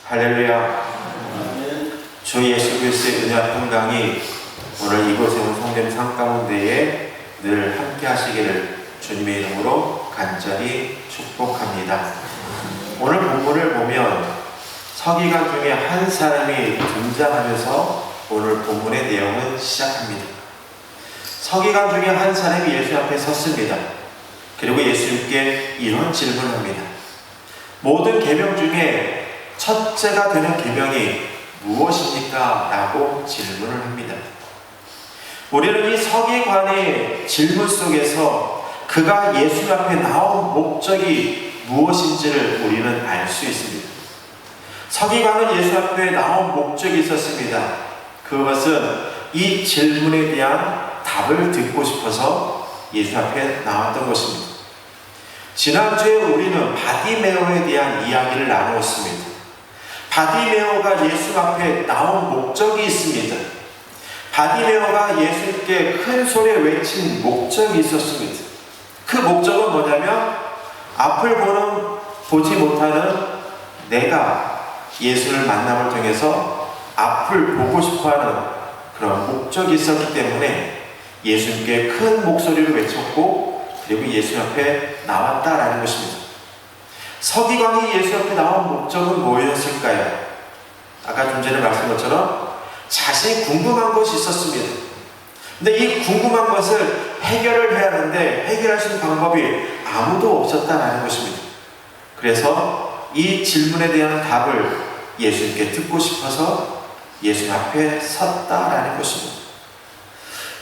할렐루야. 주 예수 그리스도의 은혜와 평강이 오늘 이곳에 온 성냄상 가운데에 늘 함께 하시기를 주님의 이름으로 간절히 축복합니다. 오늘 본문을 보면 서기관 중에 한 사람이 등장하면서 오늘 본문의 내용은 시작합니다. 서기관 중에 한 사람이 예수 앞에 섰습니다. 그리고 예수님께 이런 질문을 합니다. 모든 계명 중에 첫째가 되는 계명이 무엇입니까? 라고 질문을 합니다. 우리는 이 서기관의 질문 속에서 그가 예수 앞에 나온 목적이 무엇인지를 우리는 알 수 있습니다. 서기관은 예수 앞에 나온 목적이 있었습니다. 그것은 이 질문에 대한 답을 듣고 싶어서 예수 앞에 나왔던 것입니다. 지난주에 우리는 바디메오에 대한 이야기를 나누었습니다. 바디메오가 예수 앞에 나온 목적이 있습니다. 바디메오가 예수님께 큰 소리에 외친 목적이 있었습니다. 그 목적은 뭐냐면 앞을 보지 못하는 내가 예수를 만남을 통해서 앞을 보고 싶어하는 그런 목적이 있었기 때문에 예수님께 큰 목소리로 외쳤고 그리고 예수 앞에 나왔다라는 것입니다. 서기관이 예수 앞에 나온 목적은 뭐였을까요? 아까 좀 전에 말씀한 것처럼 자신이 궁금한 것이 있었습니다. 근데 이 궁금한 것을 해결을 해야 하는데 해결할 수 있는 방법이 아무도 없었다라는 것입니다. 그래서 이 질문에 대한 답을 예수님께 듣고 싶어서 예수 앞에 섰다라는 것입니다.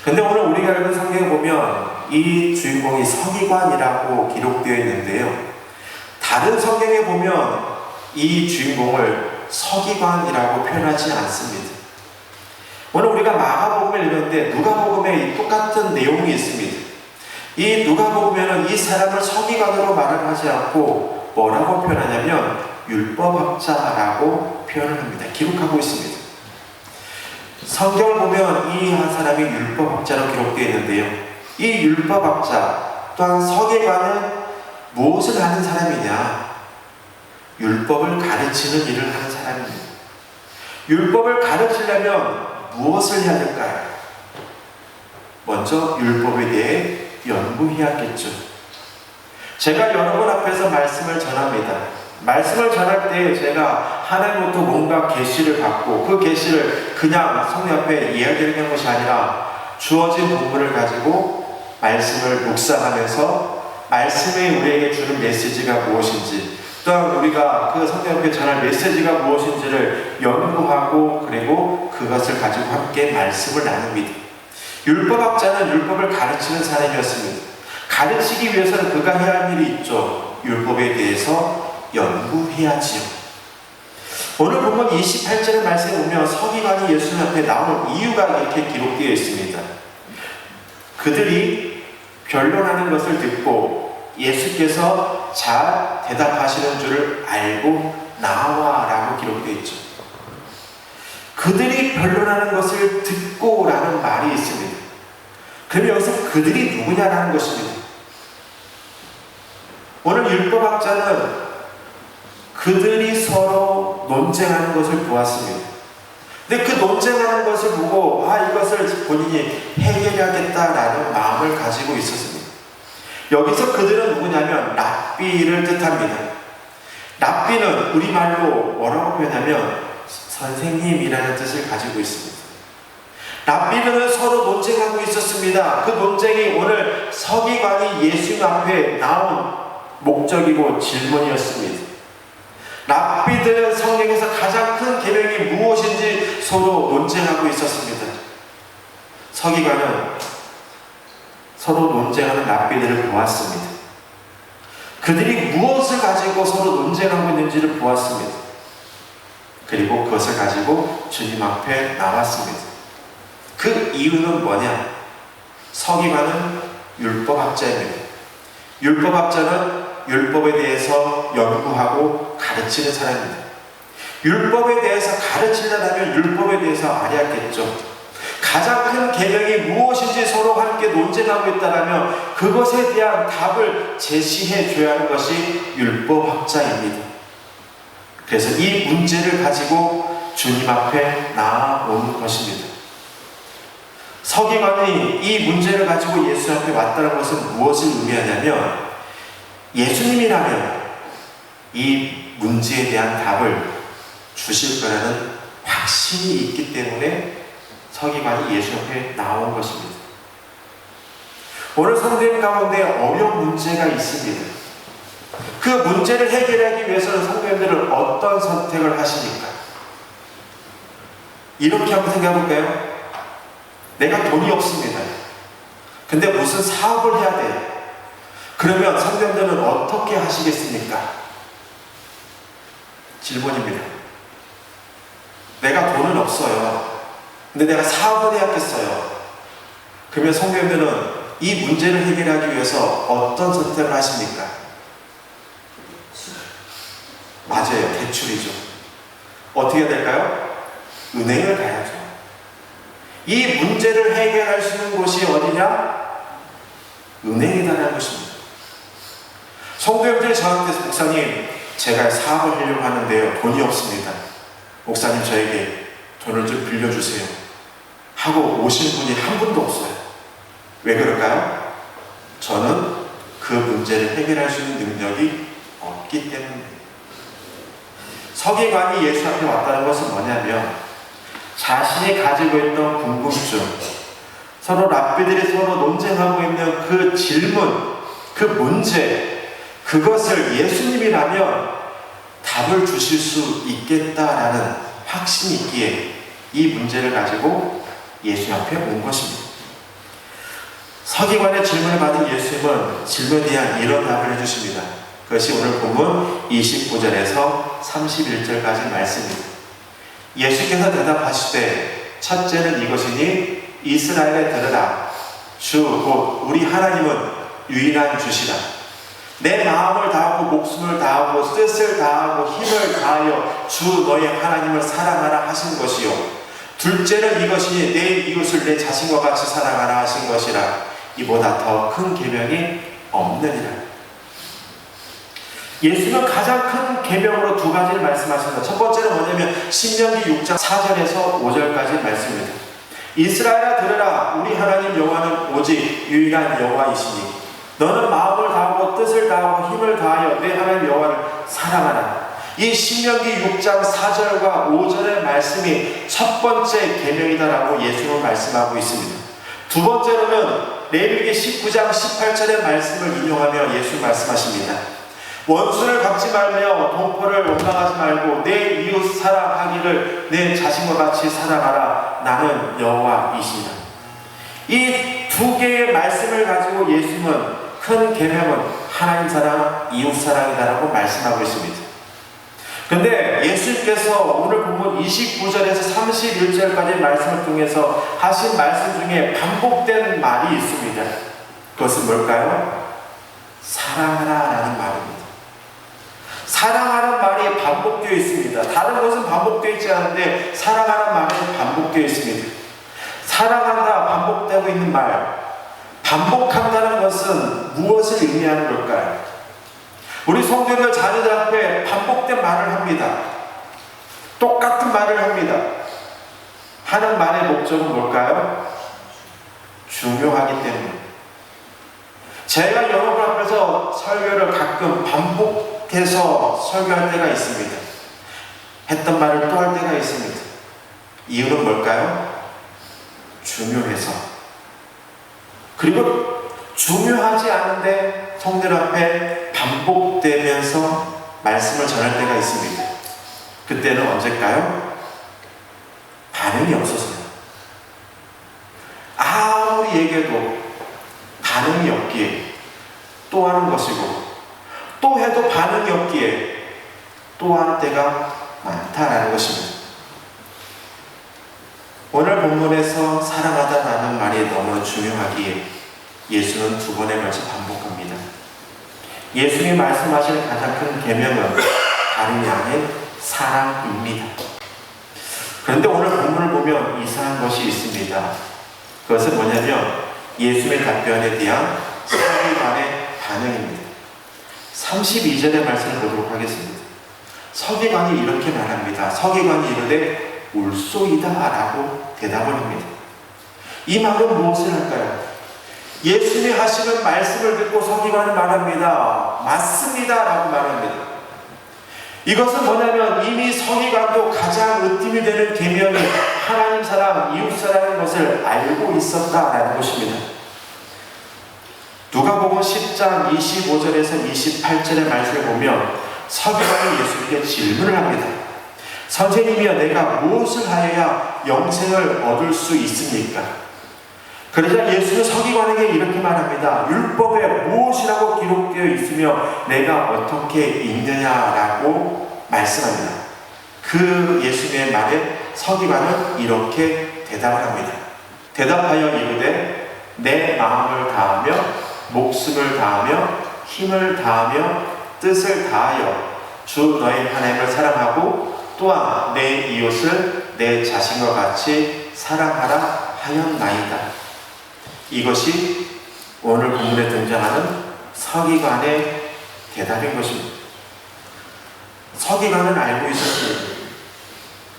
근데 오늘 우리가 읽은 성경에 보면 이 주인공이 서기관이라고 기록되어 있는데요. 다른 성경에 보면 이 주인공을 서기관이라고 표현하지 않습니다. 오늘 우리가 마가복음을 읽었는데 누가복음에 똑같은 내용이 있습니다. 이 누가복음에는 이 사람을 서기관으로 말을 하지 않고 뭐라고 표현하냐면 율법학자라고 표현을 합니다. 기록하고 있습니다. 성경을 보면 이 한 사람이 율법학자로 기록되어 있는데요. 이 율법학자 또한 서기관은 무엇을 하는 사람이냐? 율법을 가르치는 일을 하는 사람입니다. 율법을 가르치려면 무엇을 해야 될까요? 먼저 율법에 대해 연구해야겠죠. 제가 여러분 앞에서 말씀을 전합니다. 말씀을 전할 때 제가 하나님부터 뭔가 계시를 받고 그 계시를 그냥 성령 앞에 이야기하는 것이 아니라 주어진 본문을 가지고 말씀을 묵상하면서 말씀이 우리에게 주는 메시지가 무엇인지 또한 우리가 그 성령 앞에 전할 메시지가 무엇인지를 연구하고 그리고 그것을 가지고 함께 말씀을 나눕니다. 율법학자는 율법을 가르치는 사람이었습니다. 가르치기 위해서는 그가 해야 할 일이 있죠. 율법에 대해서 연구해야지요. 오늘 보면 28절의 말씀에 보면 서기관이 예수님 앞에 나온 이유가 이렇게 기록되어 있습니다. 그들이 변론하는 것을 듣고 예수께서 잘 대답하시는 줄을 알고 나와라고 기록되어 있죠. 그들이 변론하는 것을 듣고 라는 말이 있습니다. 그럼 여기서 그들이 누구냐라는 것입니다. 오늘 율법학자는 그들이 서로 논쟁하는 것을 보았습니다. 근데 그 논쟁하는 것을 보고 이것을 본인이 해결해야겠다라는 마음을 가지고 있었습니다. 여기서 그들은 누구냐면 랍비를 뜻합니다. 랍비는 우리말로 뭐라고 표현하면 선생님이라는 뜻을 가지고 있습니다. 랍비는 서로 논쟁하고 있었습니다. 그 논쟁이 오늘 서기관이 예수님 앞에 나온 목적이고 질문이었습니다. 랍비들은 성경에서 가장 큰 계명이 무엇인지 서로 논쟁하고 있었습니다. 서기관은 서로 논쟁하는 랍비들을 보았습니다. 그들이 무엇을 가지고 서로 논쟁하고 있는지를 보았습니다. 그리고 그것을 가지고 주님 앞에 나왔습니다. 그 이유는 뭐냐? 서기관은 율법학자입니다. 율법학자는 율법에 대해서 연구하고 가르치는 사람입니다. 율법에 대해서 가르치려면 율법에 대해서 알아야겠죠. 가장 큰 계명이 무엇인지 서로 함께 논쟁하고 있다면 그것에 대한 답을 제시해 줘야 하는 것이 율법학자입니다. 그래서 이 문제를 가지고 주님 앞에 나아온 것입니다. 서기관이 이 문제를 가지고 예수 앞에 왔다는 것은 무엇을 의미하냐면, 예수님이라면 이 문제에 대한 답을 주실 거라는 확신이 있기 때문에 서기관이 예수 앞에 나온 것입니다. 오늘 성도님 가운데 어려운 문제가 있습니다. 그 문제를 해결하기 위해서는 성도님들은 어떤 선택을 하십니까? 이렇게 한번 생각해 볼까요? 내가 돈이 없습니다. 근데 무슨 사업을 해야 돼요. 그러면 성도님들은 어떻게 하시겠습니까? 질문입니다. 내가 돈은 없어요. 근데 내가 사업을 해야겠어요. 그러면 성도님들은 이 문제를 해결하기 위해서 어떤 선택을 하십니까? 맞아요. 대출이죠. 어떻게 해야 될까요? 은행을 가야죠. 이 문제를 해결할 수 있는 곳이 어디냐? 은행이라는 것입니다. 성도님들이 저한테, 목사님, 제가 사업을 하려고 하는데요, 돈이 없습니다. 목사님, 저에게 돈을 좀 빌려주세요 하고 오신 분이 한 분도 없어요. 왜 그럴까요? 저는 그 문제를 해결할 수 있는 능력이 없기 때문입니다. 서기관이 예수 앞에 왔다는 것은 뭐냐면, 자신이 가지고 있던 궁금증, 서로 랍비들이 서로 논쟁하고 있는 그 질문, 그 문제, 그것을 예수님이라면 답을 주실 수 있겠다라는 확신이 있기에 이 문제를 가지고 예수 앞에 온 것입니다. 서기관의 질문을 받은 예수님은 질문에 대한 이런 답을 해주십니다. 그것이 오늘 본문 29절에서 31절까지 말씀입니다. 예수께서 대답하시되, 첫째는 이것이니 이스라엘에 들으라. 주 곧 우리 하나님은 유일한 주시라. 내 마음을 다하고 목숨을 다하고 뜻을 다하고 힘을 다하여 주 너의 하나님을 사랑하라 하신 것이요, 둘째는 이것이니 내 이웃을 내 자신과 같이 사랑하라 하신 것이라. 이보다 더 큰 계명이 없느니라. 예수는 가장 큰 계명으로 두 가지를 말씀하십니다. 첫 번째는 뭐냐면 신명기 6장 4절에서 5절까지 말씀입니다. 이스라엘아 들으라. 우리 하나님 여호와는 오직 유일한 여호와이시니 너는 마음을 다하고 뜻을 다하고 힘을 다하여 내 하나님 여호와를 사랑하라. 이 신명기 6장 4절과 5절의 말씀이 첫 번째 계명이다라고 예수는 말씀하고 있습니다. 두 번째로는 레위기 19장 18절의 말씀을 인용하며 예수 말씀하십니다. 원수를 갚지 말며 동포를 원망하지 말고 내 이웃 사랑하기를 내 자신과 같이 사랑하라. 나는 여호와이시니라. 이 두 개의 말씀을 가지고 예수님은 큰 계명은 하나님 사랑, 이웃 사랑이다라고 말씀하고 있습니다. 그런데 예수님께서 오늘 본문 29절에서 31절까지 말씀을 통해서 하신 말씀 중에 반복된 말이 있습니다. 그것은 뭘까요? 사랑하라라는 말입니다. 사랑하는 말이 반복되어 있습니다. 다른 것은 반복되어 있지 않은데 사랑하는 말이 반복되어 있습니다. 사랑한다, 반복되고 있는 말, 반복한다는 것은 무엇을 의미하는 걸까요? 우리 성도들 자녀들 앞에 반복된 말을 합니다. 똑같은 말을 합니다. 하는 말의 목적은 뭘까요? 중요하기 때문에. 제가 여러분 앞에서 설교를 가끔 반복해서 설교할 때가 있습니다. 했던 말을 또 할 때가 있습니다. 이유는 뭘까요? 중요해서. 그리고 중요하지 않은데 성도들 앞에 반복되면서 말씀을 전할 때가 있습니다. 그때는 언제일까요? 반응이 없어서요. 아무리 얘기해도 반응이 없기에 또 하는 것이고, 또 해도 반응이 없기에 또 하는 때가 많다라는 것입니다. 오늘 본문에서 사랑하다라는 말이 너무 중요하기에 예수는 두 번에 걸쳐 반복합니다. 예수님이 말씀하시는 가장 큰 계명은 다름이 아닌 사랑입니다. 그런데 오늘 본문을 보면 이상한 것이 있습니다. 그것은 뭐냐면 예수님의 답변에 대한 서기관의 반응입니다. 32절의 말씀을 보도록 하겠습니다. 서기관이 이렇게 말합니다. 서기관이 이르되 옳소이다 라고 대답을 합니다. 이 말은 무엇을 할까요? 예수님이 하시는 말씀을 듣고 서기관은 말합니다. 맞습니다 라고 말합니다. 이것은 뭐냐면 이미 서기관도 가장 으뜸이 되는 계명이 하나님 사랑, 이웃 사랑인 것을 알고 있었다라는 것입니다. 누가복음 10장 25절에서 28절의 말씀을 보면 서기관이 예수님께 질문을 합니다. 선생님이여, 내가 무엇을 하여야 영생을 얻을 수 있습니까? 그러자 예수는 서기관에게 이렇게 말합니다. 율법에 무엇이라고 기록되어 있으며 내가 어떻게 읽느냐라고 말씀합니다. 그 예수님의 말에 서기관은 이렇게 대답을 합니다. 대답하여 이르되 내 마음을 다하며 목숨을 다하며 힘을 다하며 뜻을 다하여 주 너의 하나님을 사랑하고 또한 내 이웃을 내 자신과 같이 사랑하라 하였나이다. 이것이 오늘 본문에 등장하는 서기관의 대답인 것입니다. 서기관은 알고 있었습니다.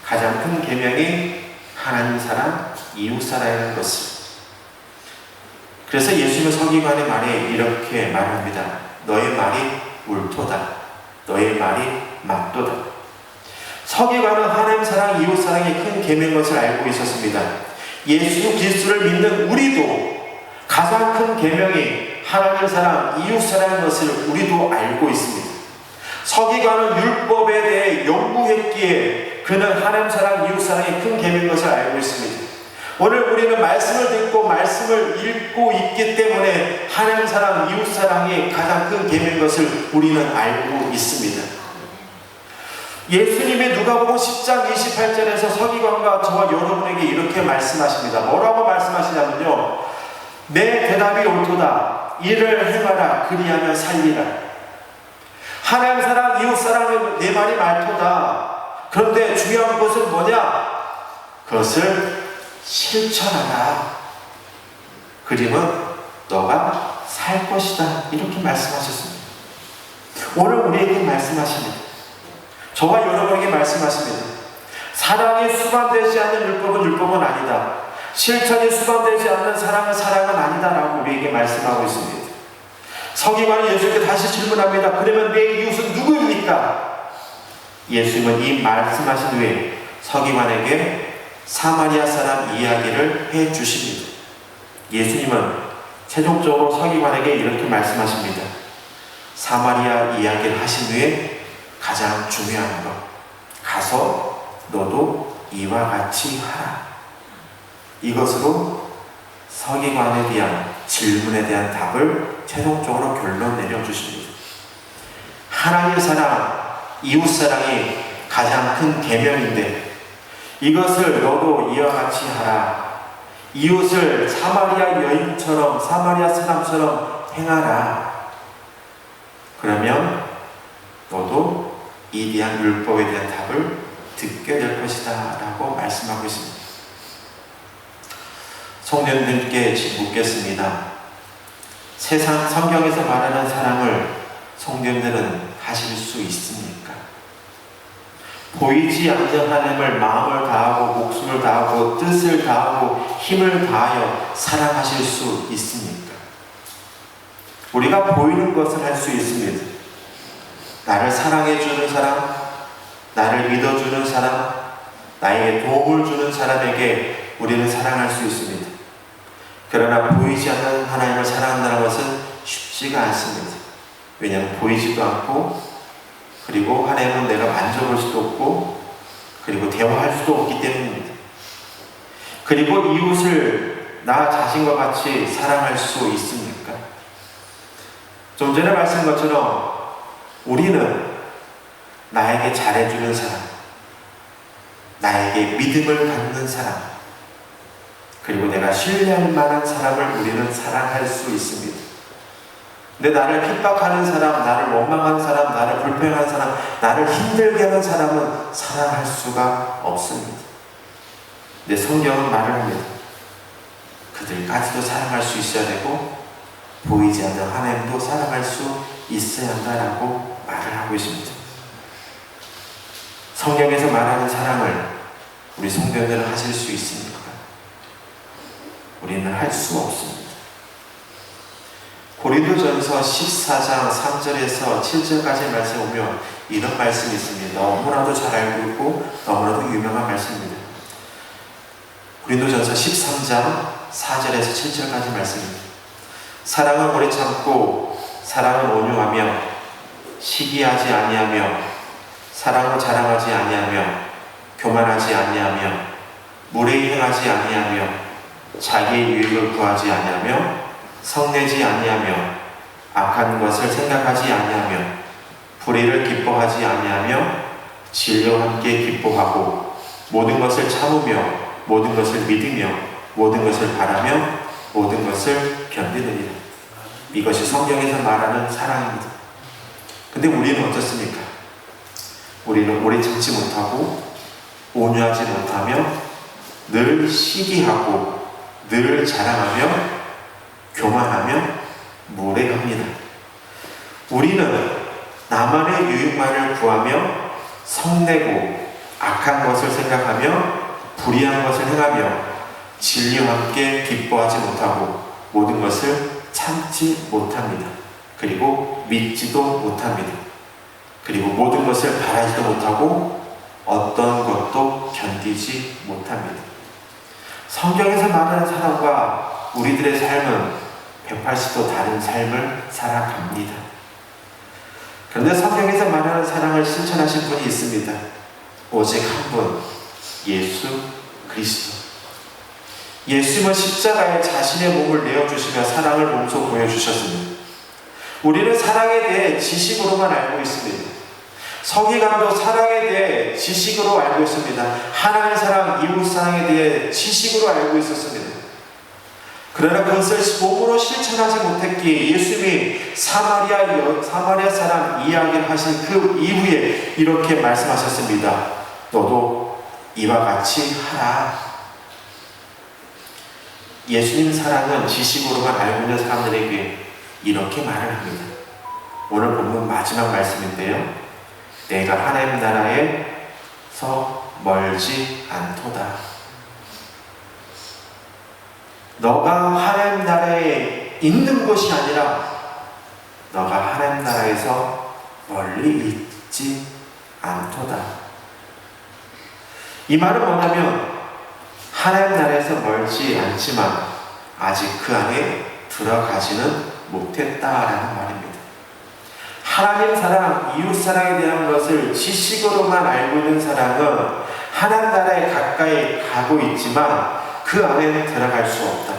가장 큰 계명이 하나님 사랑, 이웃 사랑이라는 것을. 그래서 예수님은 서기관의 말에 이렇게 말합니다. 너의 말이 옳도다. 너의 말이 맞도다. 서기관은 하나님 사랑, 이웃 사랑의 큰 계명인 것을 알고 있었습니다. 예수 그리스도를 믿는 우리도 가장 큰 계명이 하나님 사랑, 이웃 사랑인 것을 우리도 알고 있습니다. 서기관은 율법에 대해 연구했기에 그는 하나님 사랑, 이웃 사랑의 큰 계명인 것을 알고 있습니다. 오늘 우리는 말씀을 듣고 말씀을 읽고 있기 때문에 하나님 사랑, 이웃 사랑이 가장 큰 계명인 것을 우리는 알고 있습니다. 예수님이 누가복음 10장 28절에서 서기관과 저와 여러분에게 이렇게 말씀하십니다. 뭐라고 말씀하시냐면요, 내 대답이 옳도다. 이를 행하라. 그리하면 살리라. 하나님 사랑, 이웃 사랑은 내 말이 말토다. 그런데 중요한 것은 뭐냐? 그것을 실천하라. 그러면 너가 살 것이다. 이렇게 말씀하셨습니다. 오늘 우리에게 말씀하십니다. 저와 여러분에게 말씀하십니다. 사랑이 수반되지 않는 율법은 아니다. 실천이 수반되지 않는 사랑은 아니다라고 우리에게 말씀하고 있습니다. 서기관이 예수님께 다시 질문합니다. 그러면 내 이웃은 누구입니까? 예수님은 이 말씀하신 후에 서기관에게 사마리아 사람 이야기를 해 주십니다. 예수님은 최종적으로 서기관에게 이렇게 말씀하십니다. 사마리아 이야기를 하신 후에 가장 중요한 것, 가서 너도 이와 같이 하라. 이것으로 서기관에 대한 질문에 대한 답을 최종적으로 결론 내려주십니다. 하나님 사랑, 이웃 사랑이 가장 큰 계명인데 이것을 너도 이와 같이 하라. 이웃을 사마리아 여인처럼, 사마리아 사람처럼 행하라. 그러면 너도 이 대한 율법에 대한 답을 듣게 될 것이다 라고 말씀하고 있습니다. 성도님들께 묻겠습니다. 세상 성경에서 말하는 사랑을 성도님들은 하실 수 있습니까? 보이지 않는 하나님을 마음을 다하고 목숨을 다하고 뜻을 다하고 힘을 다하여 사랑하실 수 있습니까? 우리가 보이는 것을 할 수 있습니다. 나를 사랑해주는 사람, 나를 믿어주는 사람, 나에게 도움을 주는 사람에게 우리는 사랑할 수 있습니다. 그러나 보이지 않는 하나님을 사랑한다는 것은 쉽지가 않습니다. 왜냐하면 보이지도 않고, 그리고 하나님은 내가 만져볼 수도 없고, 그리고 대화할 수도 없기 때문입니다. 그리고 이웃을 나 자신과 같이 사랑할 수 있습니까? 좀 전에 말씀한 것처럼 우리는 나에게 잘해주는 사람, 나에게 믿음을 갖는 사람, 그리고 내가 신뢰할 만한 사람을 우리는 사랑할 수 있습니다. 근데 나를 핍박하는 사람, 나를 원망하는 사람, 나를 불평하는 사람, 나를 힘들게 하는 사람은 사랑할 수가 없습니다. 근데 성경은 말을 합니다. 그들까지도 사랑할 수 있어야 되고 보이지 않는 하나님도 사랑할 수 있어야 한다라고 말을 하고 있습니다. 성경에서 말하는 사랑을 우리 성도님들은 하실 수 있습니까? 우리는 할 수 없습니다. 고린도전서 14장 3절에서 7절까지 말씀에 보면 이런 말씀이 있습니다. 너무나도 잘 알고 있고 너무나도 유명한 말씀입니다. 고린도전서 13장 4절에서 7절까지 말씀입니다. 사랑은 오래 참고 사랑은 온유하며 시기하지 아니하며 사랑은 자랑하지 아니하며 교만하지 아니하며 무례히 행하지 아니하며 자기의 유익을 구하지 아니하며 성내지 아니하며 악한 것을 생각하지 아니하며 불의를 기뻐하지 아니하며 진리와 함께 기뻐하고 모든 것을 참으며 모든 것을 믿으며 모든 것을 바라며 모든 것을 견디느니라. 이것이 성경에서 말하는 사랑입니다. 근데 우리는 어떻습니까? 우리는 오래 참지 못하고 온유하지 못하며 늘 시기하고 늘 자랑하며 교만하며 무례합니다. 우리는 나만의 유익만을 구하며 성내고 악한 것을 생각하며 불의한 것을 행하며 진리와 함께 기뻐하지 못하고 모든 것을 참지 못합니다. 그리고 믿지도 못합니다. 그리고 모든 것을 바라지도 못하고 어떤 것도 견디지 못합니다. 성경에서 말하는 사람과 우리들의 삶은 180도 다른 삶을 살아갑니다. 그런데 성경에서 말하는 사랑을 실천하신 분이 있습니다. 오직 한 분, 예수 그리스도. 예수님은 십자가에 자신의 몸을 내어주시며 사랑을 몸소 보여주셨습니다. 우리는 사랑에 대해 지식으로만 알고 있습니다. 서기관도 사랑에 대해 지식으로 알고 있습니다. 하나님 사랑, 이웃 사랑에 대해 지식으로 알고 있었습니다. 그러나 그것을 몸으로 실천하지 못했기에 예수님이 사마리아 사람 이야기를 하신 그 이후에 이렇게 말씀하셨습니다. 너도 이와 같이 하라. 예수님 사랑은 지식으로만 알고 있는 사람들에게 이렇게 말을 합니다. 오늘 본문 마지막 말씀인데요. 내가 하나님 나라에서 멀지 않도다. 너가 하나님 나라에 있는 것이 아니라 너가 하나님 나라에서 멀리 있지 않도다. 이 말은 뭐냐면 하나님 나라에서 멀지 않지만 아직 그 안에 들어가지는 못했다라는 말입니다. 하나님 사랑, 이웃 사랑에 대한 것을 지식으로만 알고 있는 사람은 하나님 나라에 가까이 가고 있지만 그 안에는 들어갈 수 없다.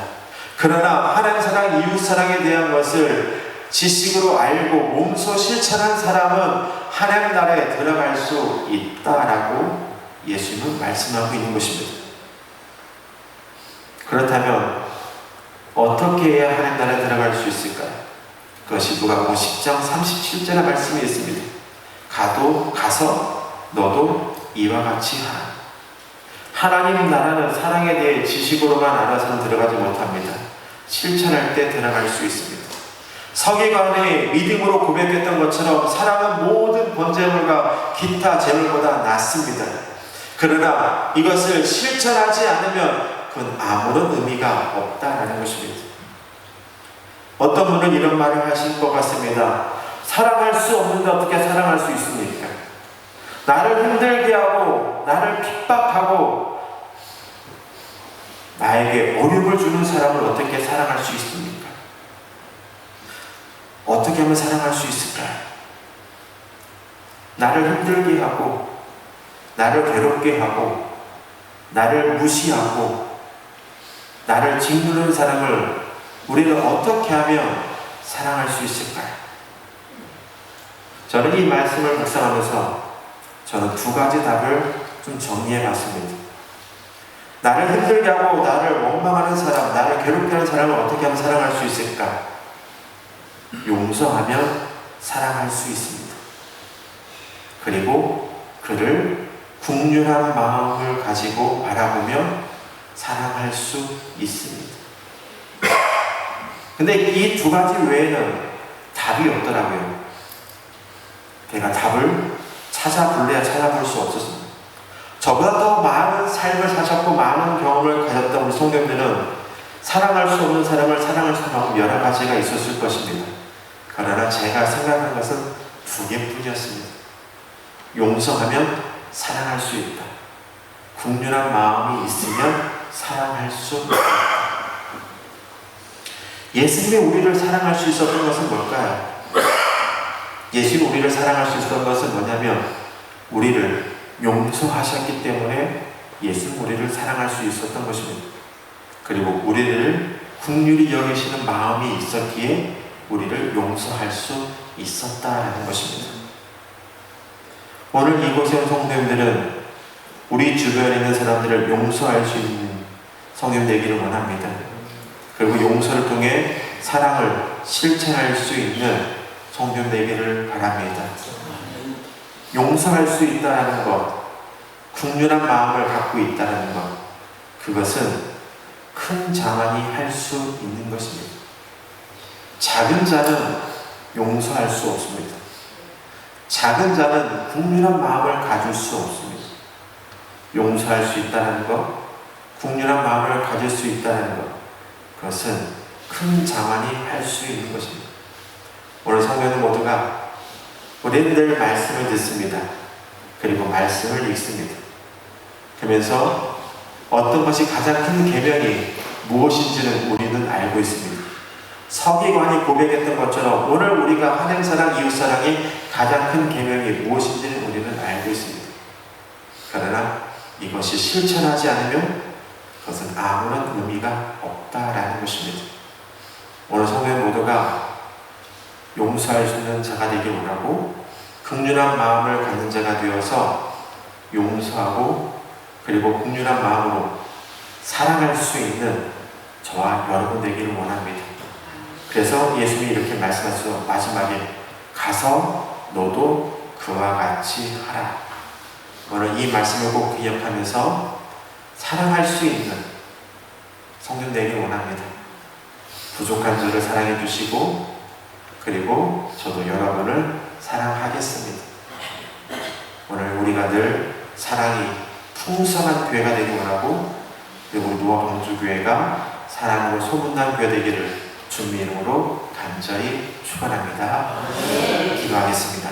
그러나 하나님 사랑, 이웃 사랑에 대한 것을 지식으로 알고 몸소 실천한 사람은 하나님 나라에 들어갈 수 있다라고 예수님은 말씀하고 있는 것입니다. 그렇다면 어떻게 해야 하나님 나라에 들어갈 수 있을까요? 그것이 누가복음 10장 37절의 말씀이 있습니다. 가서 너도 이와 같이 하라. 하나님 나라는 사랑에 대해 지식으로만 알아서는 들어가지 못합니다. 실천할 때 들어갈 수 있습니다. 서기관이 믿음으로 고백했던 것처럼 사랑은 모든 번제물과 기타 제물보다 낫습니다. 그러나 이것을 실천하지 않으면 그건 아무런 의미가 없다라는 것입니다. 어떤 분은 이런 말을 하실 것 같습니다. 사랑할 수 없는데 어떻게 사랑할 수 있습니까? 나를 힘들게 하고 나를 핍박하고 나에게 어려움을 주는 사람을 어떻게 사랑할 수 있습니까? 어떻게 하면 사랑할 수 있을까요? 나를 힘들게 하고 나를 괴롭게 하고 나를 무시하고 나를 짓누르는 사람을 우리는 어떻게 하면 사랑할 수 있을까요? 저는 이 말씀을 묵상하면서 저는 두 가지 답을 좀 정리해 봤습니다. 나를 힘들게 하고 나를 원망하는 사람, 나를 괴롭게 하는 사람을 어떻게 하면 사랑할 수 있을까? 용서하면 사랑할 수 있습니다. 그리고 그를 국률한 마음을 가지고 바라보며 사랑할 수 있습니다. 근데 이 두 가지 외에는 답이 없더라고요. 제가 답을 찾아볼래야 찾아볼 수 없었습니다. 저보다 더 많은 삶을 사셨고 많은 경험을 가졌던 우리 성도님들은 사랑할 수 없는 사람을 사랑할 수 없는 여러 가지가 있었을 것입니다. 그러나 제가 생각한 것은 두 개뿐이었습니다. 용서하면 사랑할 수 있다. 국률한 마음이 있으면 사랑할 수 있다. 예수님이 우리를 사랑할 수 있었던 것은 뭘까요? 예수님이 우리를 사랑할 수 있었던 것은 뭐냐면 우리를 용서하셨기 때문에 예수님 우리를 사랑할 수 있었던 것입니다. 그리고 우리를 긍휼히 여기시는 마음이 있었기에 우리를 용서할 수 있었다라는 것입니다. 오늘 이곳에 온 성도님들은 우리 주변에 있는 사람들을 용서할 수 있는 성도님 되기를 원합니다. 그리고 용서를 통해 사랑을 실천할 수 있는 성도님 되기를 바랍니다. 용서할 수 있다는 것, 긍휼한 마음을 갖고 있다는 것, 그것은 큰 자만이 할 수 있는 것입니다. 작은 자는 용서할 수 없습니다. 작은 자는 긍휼한 마음을 가질 수 없습니다. 용서할 수 있다는 것, 긍휼한 마음을 가질 수 있다는 것, 그것은 큰 자만이 할 수 있는 것입니다. 오늘 성도님 모두가 우리는 늘 말씀을 듣습니다. 그리고 말씀을 읽습니다. 그러면서 어떤 것이 가장 큰 계명이 무엇인지는 우리는 알고 있습니다. 서기관이 고백했던 것처럼 오늘 우리가 하나님사랑, 이웃사랑이 가장 큰 계명이 무엇인지는 우리는 알고 있습니다. 그러나 이것이 실천하지 않으면 그것은 아무런 의미가 없다라는 것입니다. 오늘 성도님 모두가 용서할 수 있는 자가 되길 원하고 긍휼한 마음을 갖는 자가 되어서 용서하고 그리고 긍휼한 마음으로 사랑할 수 있는 저와 여러분 되기를 원합니다. 그래서 예수님이 이렇게 말씀하셔서 마지막에 가서 너도 그와 같이 하라. 오늘 이 말씀을 꼭 기억하면서 사랑할 수 있는 성도 되기를 원합니다. 부족한 저를 사랑해 주시고 그리고 저도 여러분을 사랑하겠습니다. 오늘 우리가 늘 사랑이 풍성한 교회가 되기 원하고 그리고 우리 노아방주교회가 사랑으로 소문난 교회 되기를 주님의 이름으로 간절히 축원합니다. 기도하겠습니다.